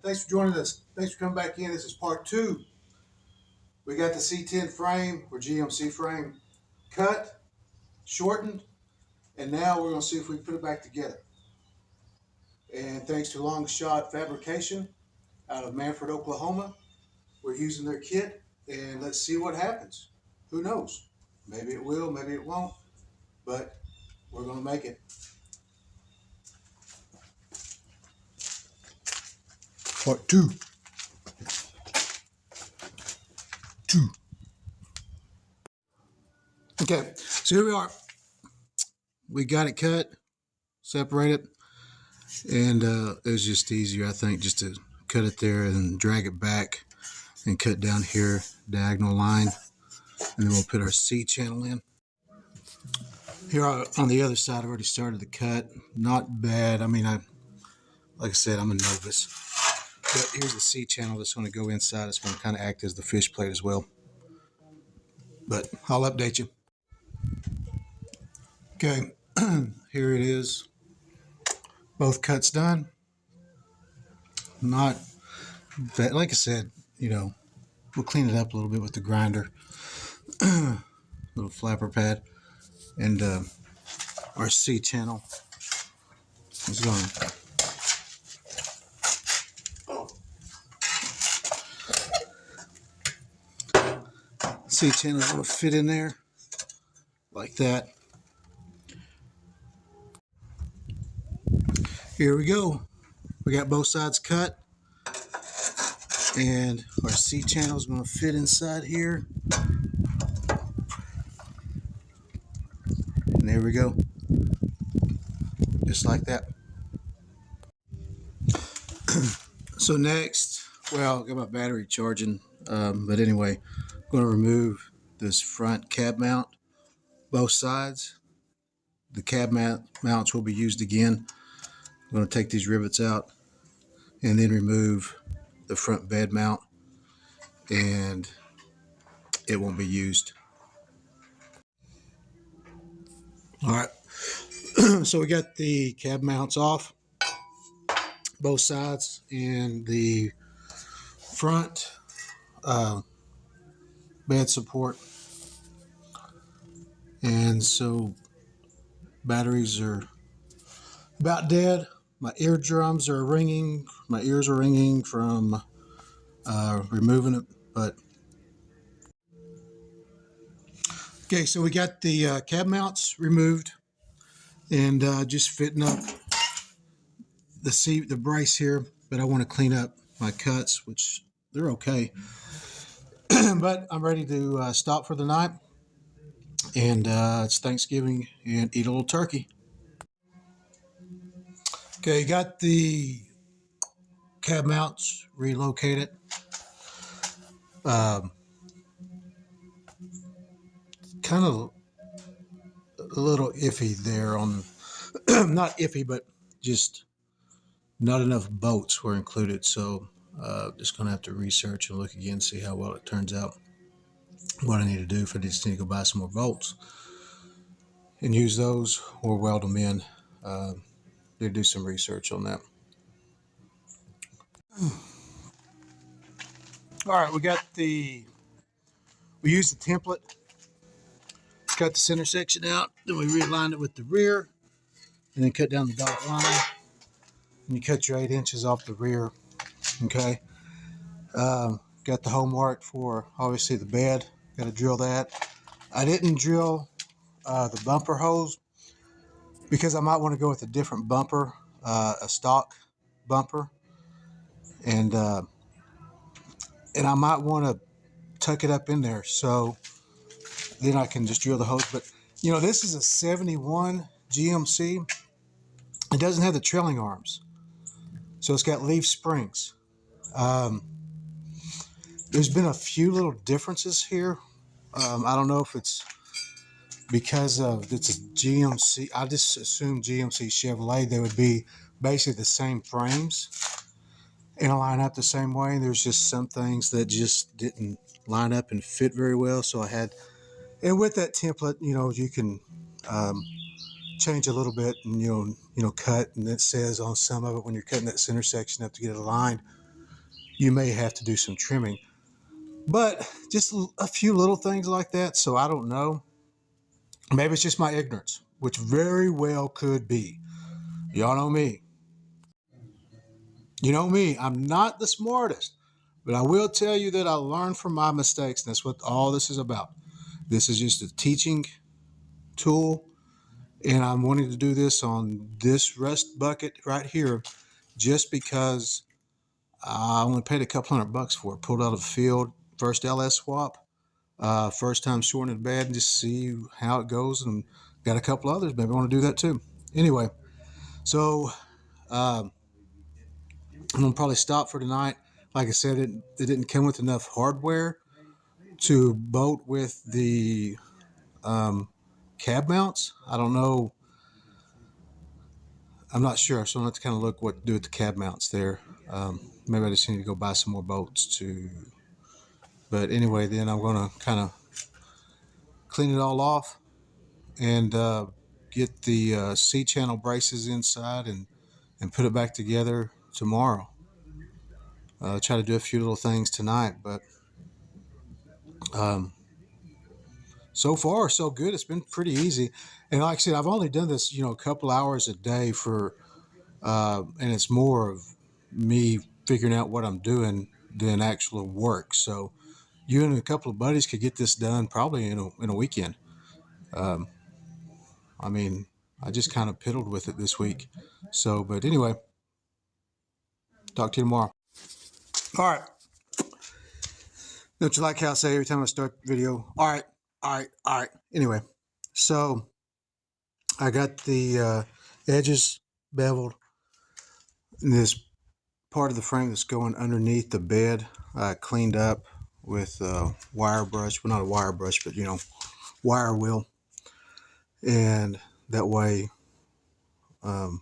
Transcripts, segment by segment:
Thanks for joining us. Thanks for coming back in. This is part two. We got the C10 frame or GMC frame cut, shortened, and now we're going to see if we can put it back together. And thanks to Long Shot Fabrication out of Manford, Oklahoma, we're using their kit, and let's see what happens. Who knows? Maybe it will, maybe it won't, but we're going to make it. Part two. Okay, so here we are. We got it cut, separated, and it was just easier, I think, just to cut it there and drag it back and cut down here, diagonal line, and then we'll put our C channel in. Here on the other side, I've already started the cut. Not bad. I mean, like I said, I'm a novice. But here's the C channel that's going to go inside. It's going to kind of act as the fish plate as well. But I'll update you. Okay, here it is. Both cuts done. Not bad. Like I said, we'll clean it up a little bit with the grinder. Little flapper pad. And our C channel is going. C channel is going to fit in there like that. Here we go. We got both sides cut, and our C channel is going to fit inside here. And there we go. Just like that. So next, well, I got my battery charging, but anyway, I'm going to remove this front cab mount, both sides. The cab mounts will be used again. I'm going to take these rivets out and then remove the front bed mount, and it won't be used. All right, so we got the cab mounts off, both sides, and the front bed support. And so batteries are about dead. My eardrums are ringing. My ears are ringing from removing it. But okay, so we got the cab mounts removed, and just fitting up the brace here. But I want to clean up my cuts, which they're okay. But I'm ready to stop for the night, and it's Thanksgiving, and eat a little turkey. Okay, got the cab mounts relocated. Kind of a little iffy there on, not iffy, but just not enough bolts were included. So just going to have to research and look again, see how well it turns out. What I need to do, if I just need to go buy some more bolts and use those or weld them in. To do some research on that. All right, we used the template, cut the center section out, then we realigned it with the rear, and then cut down the dotted line, and you cut your 8 inches off the rear. Okay, got the hole mark for obviously the bed. Got to drill that. I didn't drill the bumper holes because I might want to go with a different bumper, a stock bumper, and I might want to tuck it up in there so then I can just drill the hose. But this is a 71 GMC. It doesn't have the trailing arms, so it's got leaf springs. There's been a few little differences here. I don't know if it's because it's a GMC. I just assumed GMC Chevrolet, they would be basically the same frames and line up the same way. There's just some things that just didn't line up and fit very well. So I had, and with that template, you can change a little bit and cut, and it says on some of it when you're cutting that center section up to get it aligned, you may have to do some trimming. But just a few little things like that. So I don't know. Maybe it's just my ignorance, which very well could be. Y'all know me. You know me. I'm not the smartest, but I will tell you that I learned from my mistakes. And that's what all this is about. This is just a teaching tool. And I'm wanting to do this on this rust bucket right here just because I only paid a couple $100 for it. Pulled out of the field, first LS swap. First time shorting the bed and just see how it goes, and got a couple others. Maybe I want to do that too. Anyway, so I'm gonna probably stop for tonight. Like I said, it didn't come with enough hardware to bolt with the cab mounts. I don't know. I'm not sure, so I'll have to kind of look what to do with the cab mounts there. Maybe I just need to go buy some more bolts too. But anyway, then I'm gonna kind of clean it all off and get the C-channel braces inside and put it back together tomorrow. Try to do a few little things tonight, but um, so far so good. It's been pretty easy, and like I said, I've only done this, a couple hours a day and it's more of me figuring out what I'm doing than actual work. So you and a couple of buddies could get this done probably in a weekend. Um, I mean, I just kind of piddled with it this week. So, but anyway, talk to you tomorrow. All right. Don't you like how I say every time I start the video? All right, all right, all right. Anyway, so I got the edges beveled. And this part of the frame that's going underneath the bed, I cleaned up with a wire brush. Well, not a wire brush, but wire wheel. And that way, I'll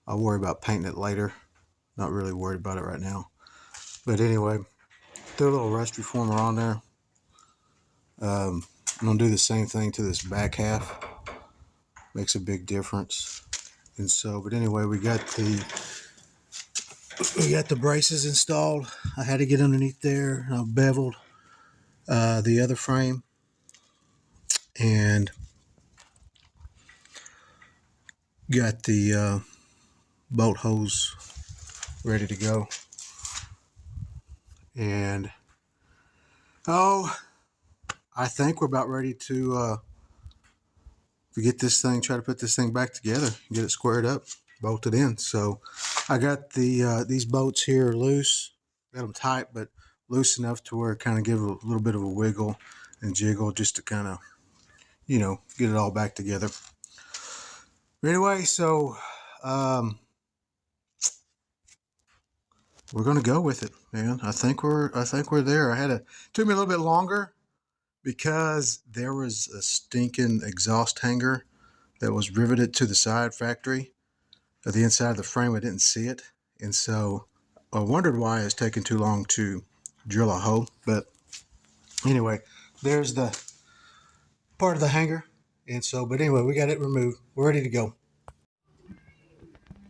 worry about painting it later. Not really worried about it right now. But anyway, threw a little rust reformer on there. I'm gonna do the same thing to this back half. Makes a big difference. And so, but anyway, we got the braces installed. I had to get underneath there. I beveled the other frame and got the bolt hose ready to go. And I think we're about ready to get this thing, try to put this thing back together, get it squared up, bolted in. So I got these bolts here loose, got them tight, but loose enough to where it kind of give a little bit of a wiggle and jiggle just to kind of, get it all back together. But anyway, so we're gonna go with it, man. I think we're there. Took me a little bit longer because there was a stinking exhaust hanger that was riveted to the side factory at the inside of the frame. I didn't see it, and so I wondered why it's taking too long to drill a hole. But anyway, there's the part of the hanger, and so, but anyway, we got it removed. We're ready to go.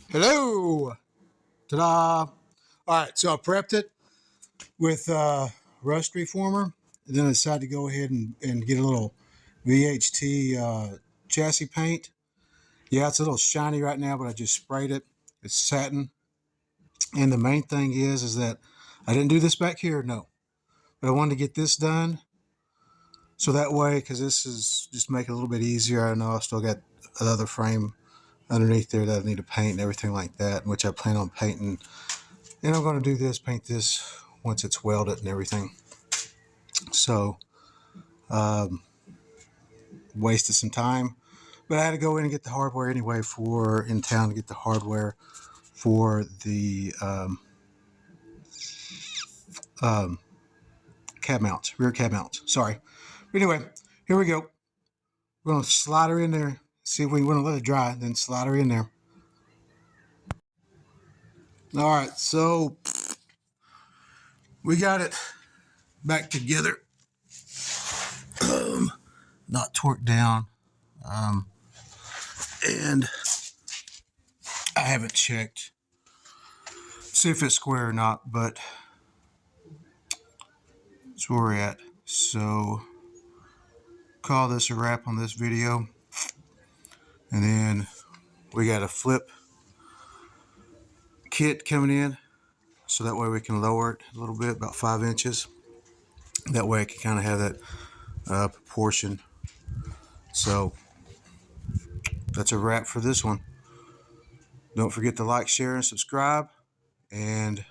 Hello, ta-da! All right, so I prepped it with rust reformer, and then I decided to go ahead and get a little VHT chassis paint. Yeah, it's a little shiny right now, but I just sprayed it. It's satin. And the main thing is that I didn't do this back here, no. But I wanted to get this done. So that way, because this is just make it a little bit easier. I know I still got another frame underneath there that I need to paint and everything like that, which I plan on painting. And I'm going to do this, paint this once it's welded and everything. So, wasted some time. But I had to go in and get the hardware anyway in town to get the hardware for the cab mounts, rear cab mounts. Sorry. But anyway, here we go. We're going to slide her in there. See if we want to let it dry, then slide her in there. All right, so we got it back together. Not torqued down. And I haven't checked. See if it's square or not, but that's where we're at. So call this a wrap on this video. And then we got a flip kit coming in, so that way we can lower it a little bit, about 5 inches. That way I can kind of have that proportion. So that's a wrap for this one. Don't forget to like, share, and subscribe, and